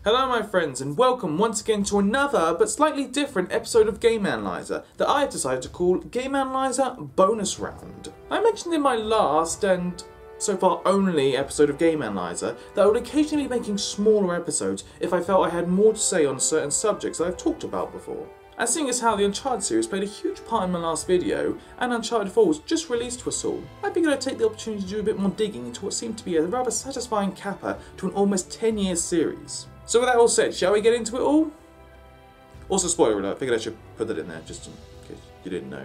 Hello my friends, and welcome once again to another but slightly different episode of Game Analyser that I have decided to call Game Analyser Bonus Round. I mentioned in my last and so far only episode of Game Analyser that I would occasionally be making smaller episodes if I felt I had more to say on certain subjects that I've talked about before. And seeing as how the Uncharted series played a huge part in my last video, and Uncharted 4 was just released to us all, I figured I'd take the opportunity to do a bit more digging into what seemed to be a rather satisfying capper to an almost 10-year series. So with that all said, shall we get into it all? Also, spoiler alert, I figured I should put that in there just in case you didn't know.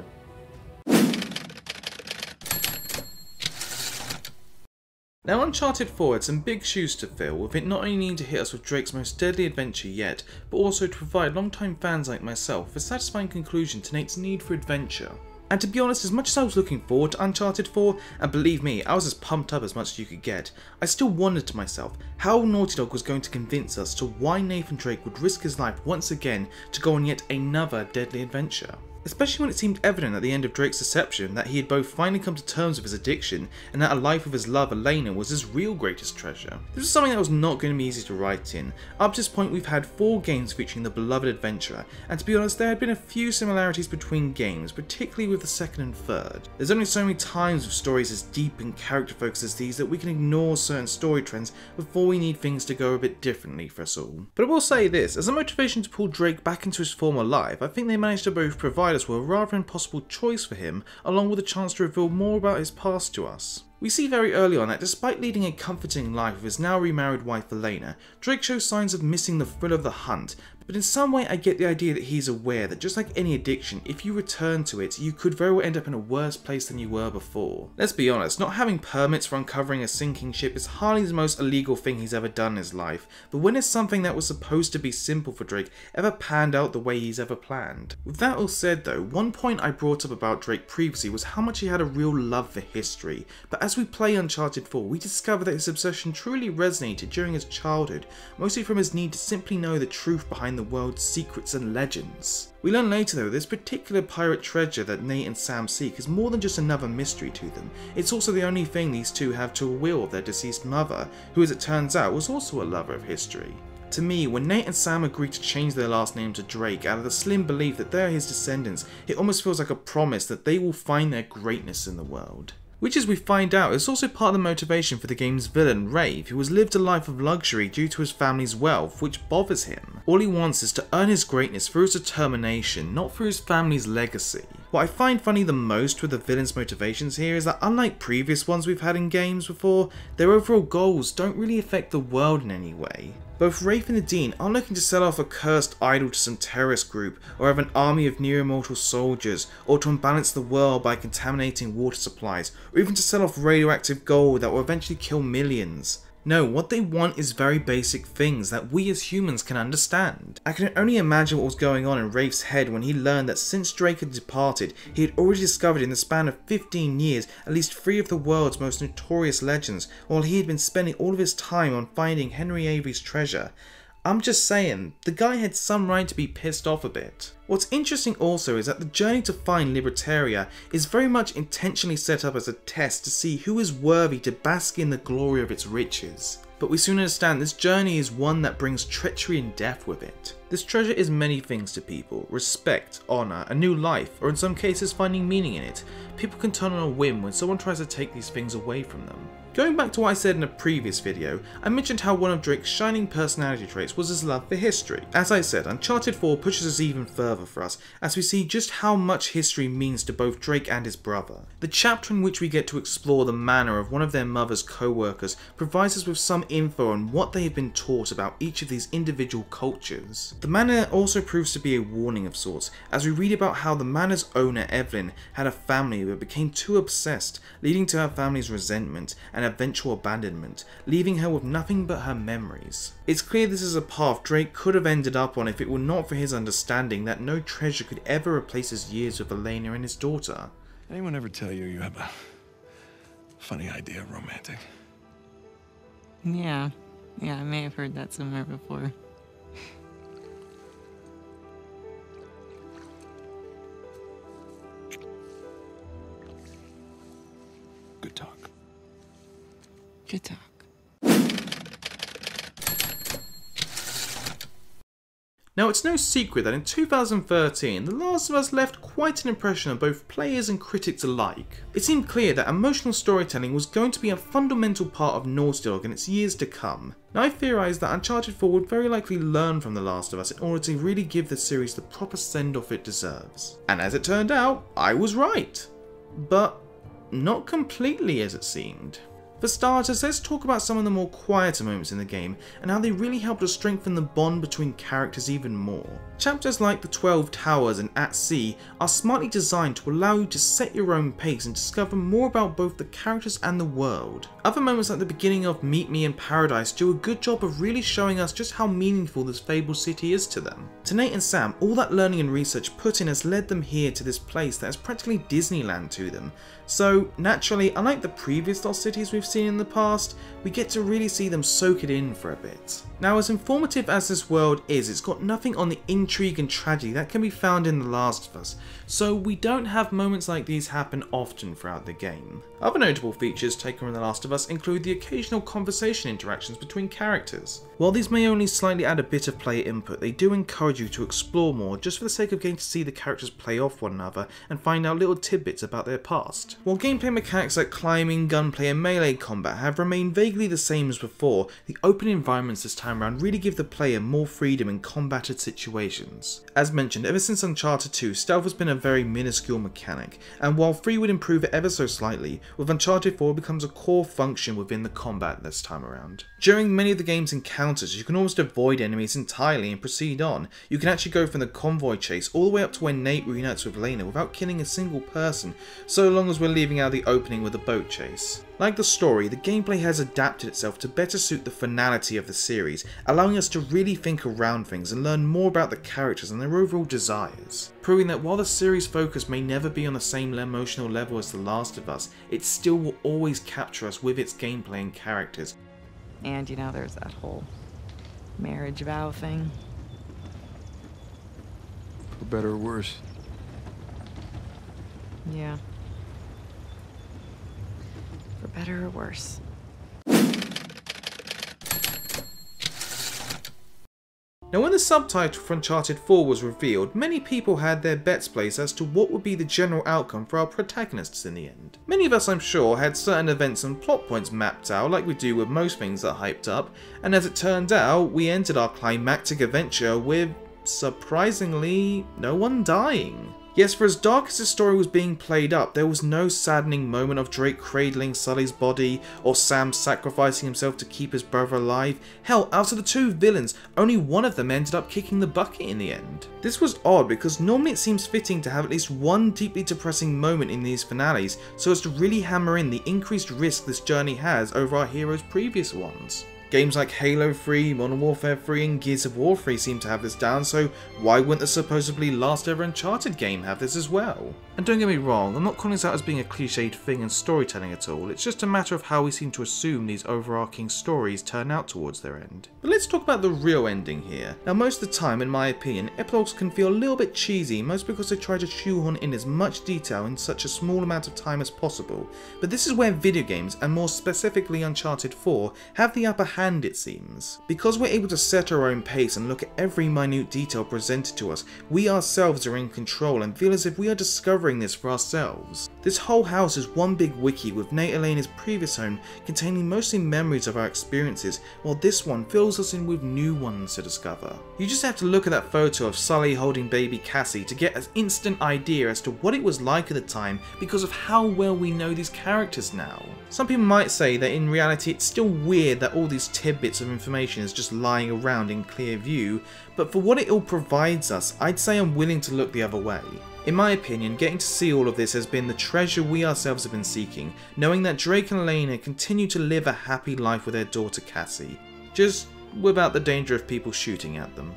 Now Uncharted 4 had some big shoes to fill, with it not only needing to hit us with Drake's most deadly adventure yet, but also to provide long-time fans like myself with a satisfying conclusion to Nate's need for adventure. And to be honest, as much as I was looking forward to Uncharted 4, and believe me, I was as pumped up as much as you could get, I still wondered to myself how Naughty Dog was going to convince us to why Nathan Drake would risk his life once again to go on yet another deadly adventure. Especially when it seemed evident at the end of Drake's deception that he had both finally come to terms with his addiction and that a life with his love Elena was his real greatest treasure. This was something that was not going to be easy to write in. Up to this point we've had 4 games featuring the beloved adventurer, and to be honest there had been a few similarities between games, particularly with the second and third. There's only so many times with stories as deep and character focused as these that we can ignore certain story trends before we need things to go a bit differently for us all. But I will say this, as a motivation to pull Drake back into his former life, I think they managed to both provide us with a rather impossible choice for him, along with a chance to reveal more about his past to us. We see very early on that despite leading a comforting life with his now remarried wife Elena, Drake shows signs of missing the thrill of the hunt, but in some way I get the idea that he's aware that just like any addiction, if you return to it, you could very well end up in a worse place than you were before. Let's be honest, not having permits for uncovering a sinking ship is hardly the most illegal thing he's ever done in his life, but when is something that was supposed to be simple for Drake ever panned out the way he's ever planned? With that all said though, one point I brought up about Drake previously was how much he had a real love for history, but as we play Uncharted 4, we discover that his obsession truly resonated during his childhood, mostly from his need to simply know the truth behind the world's secrets and legends. We learn later though, this particular pirate treasure that Nate and Sam seek is more than just another mystery to them. It's also the only thing these two have to a will of their deceased mother, who as it turns out was also a lover of history. To me, when Nate and Sam agree to change their last name to Drake out of the slim belief that they are his descendants, it almost feels like a promise that they will find their greatness in the world. Which, as we find out, is also part of the motivation for the game's villain, Rave, who has lived a life of luxury due to his family's wealth, which bothers him. All he wants is to earn his greatness through his determination, not through his family's legacy. What I find funny the most with the villain's motivations here is that unlike previous ones we've had in games before, their overall goals don't really affect the world in any way. Both Rafe and Nadine aren't looking to sell off a cursed idol to some terrorist group, or have an army of near-immortal soldiers, or to unbalance the world by contaminating water supplies, or even to sell off radioactive gold that will eventually kill millions. No, what they want is very basic things that we as humans can understand. I can only imagine what was going on in Rafe's head when he learned that since Drake had departed, he had already discovered in the span of 15 years at least 3 of the world's most notorious legends, while he had been spending all of his time on finding Henry Avery's treasure. I'm just saying, the guy had some right to be pissed off a bit. What's interesting also is that the journey to find Libertaria is very much intentionally set up as a test to see who is worthy to bask in the glory of its riches. But we soon understand this journey is one that brings treachery and death with it. This treasure is many things to people: respect, honour, a new life, or in some cases finding meaning in it. People can turn on a whim when someone tries to take these things away from them. Going back to what I said in a previous video, I mentioned how one of Drake's shining personality traits was his love for history. As I said, Uncharted 4 pushes us even further for us, as we see just how much history means to both Drake and his brother. The chapter in which we get to explore the manor of one of their mother's co-workers provides us with some info on what they have been taught about each of these individual cultures. The manor also proves to be a warning of sorts, as we read about how the manor's owner Evelyn had a family but became too obsessed, leading to her family's resentment and eventual abandonment, leaving her with nothing but her memories. It's clear this is a path Drake could have ended up on if it were not for his understanding that no treasure could ever replace his years with Elena and his daughter. Anyone ever tell you you have a funny idea of romantic? Yeah, I may have heard that somewhere before. Good talk. Good talk. Now, it's no secret that in 2013, The Last of Us left quite an impression on both players and critics alike. It seemed clear that emotional storytelling was going to be a fundamental part of Naughty Dog in its years to come. Now, I theorised that Uncharted 4 would very likely learn from The Last of Us in order to really give the series the proper send-off it deserves. And as it turned out, I was right. But not completely as it seemed. For starters, let's talk about some of the more quieter moments in the game and how they really help to strengthen the bond between characters even more. Chapters like the 12 Towers and At Sea are smartly designed to allow you to set your own pace and discover more about both the characters and the world. Other moments like the beginning of Meet Me in Paradise do a good job of really showing us just how meaningful this fabled city is to them. To Nate and Sam, all that learning and research put in has led them here to this place that is practically Disneyland to them. So naturally, unlike the previous Lost Cities we've seen in the past, we get to really see them soak it in for a bit. Now, as informative as this world is, it's got nothing on the intrigue and tragedy that can be found in The Last of Us, so we don't have moments like these happen often throughout the game. Other notable features taken from The Last of Us include the occasional conversation interactions between characters. While these may only slightly add a bit of player input, they do encourage you to explore more just for the sake of getting to see the characters play off one another and find out little tidbits about their past. While gameplay mechanics like climbing, gunplay and melee combat have remained vaguely the same as before, the open environments this time around really give the player more freedom in combated situations. As mentioned, ever since Uncharted 2, stealth has been a very minuscule mechanic, and while 3 would improve it ever so slightly, with Uncharted 4 becomes a core function within the combat this time around. During many of the game's encounters, you can almost avoid enemies entirely and proceed on. You can actually go from the convoy chase all the way up to when Nate reunites with Lena without killing a single person, so long as we're leaving out the opening with a boat chase. Like the story, the gameplay has adapted itself to better suit the finality of the series, allowing us to really think around things and learn more about the characters and their overall desires. Proving that while the series' focus may never be on the same emotional level as The Last of Us, it still will always capture us with its gameplay and characters. And you know, there's that whole marriage vow thing. For better or worse. Yeah. For better or worse. Now, when the subtitle for Uncharted 4 was revealed, many people had their bets placed as to what would be the general outcome for our protagonists in the end. Many of us, I'm sure, had certain events and plot points mapped out like we do with most things that are hyped up, and as it turned out, we entered our climactic adventure with, surprisingly, no one dying. Yes, for as dark as the story was being played up, there was no saddening moment of Drake cradling Sully's body or Sam sacrificing himself to keep his brother alive. Hell, out of the two villains, only one of them ended up kicking the bucket in the end. This was odd because normally it seems fitting to have at least one deeply depressing moment in these finales so as to really hammer in the increased risk this journey has over our hero's previous ones. Games like Halo 3, Modern Warfare 3 and Gears of War 3 seem to have this down, so why wouldn't the supposedly last ever Uncharted game have this as well? And don't get me wrong, I'm not calling this out as being a cliched thing in storytelling at all, it's just a matter of how we seem to assume these overarching stories turn out towards their end. But let's talk about the real ending here. Now, most of the time, in my opinion, epilogues can feel a little bit cheesy, mostly because they try to shoehorn in as much detail in such a small amount of time as possible. But this is where video games, and more specifically Uncharted 4, have the upper hand, it seems. Because we're able to set our own pace and look at every minute detail presented to us, we ourselves are in control and feel as if we are discovering this for ourselves. This whole house is one big wiki with Nate Elena's previous home containing mostly memories of our experiences, while this one fills us in with new ones to discover. You just have to look at that photo of Sully holding baby Cassie to get an instant idea as to what it was like at the time because of how well we know these characters now. Some people might say that in reality it's still weird that all these tidbits of information is just lying around in clear view, but for what it all provides us, I'd say I'm willing to look the other way. In my opinion, getting to see all of this has been the treasure we ourselves have been seeking, knowing that Drake and Elena continue to live a happy life with their daughter Cassie, just without the danger of people shooting at them.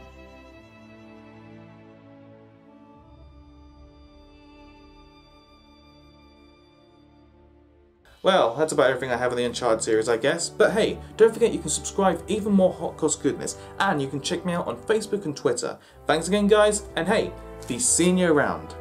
Well, that's about everything I have in the Uncharted series, I guess. But hey, don't forget you can subscribe for even more hot cross goodness, and you can check me out on Facebook and Twitter. Thanks again, guys, and hey, be seeing you around.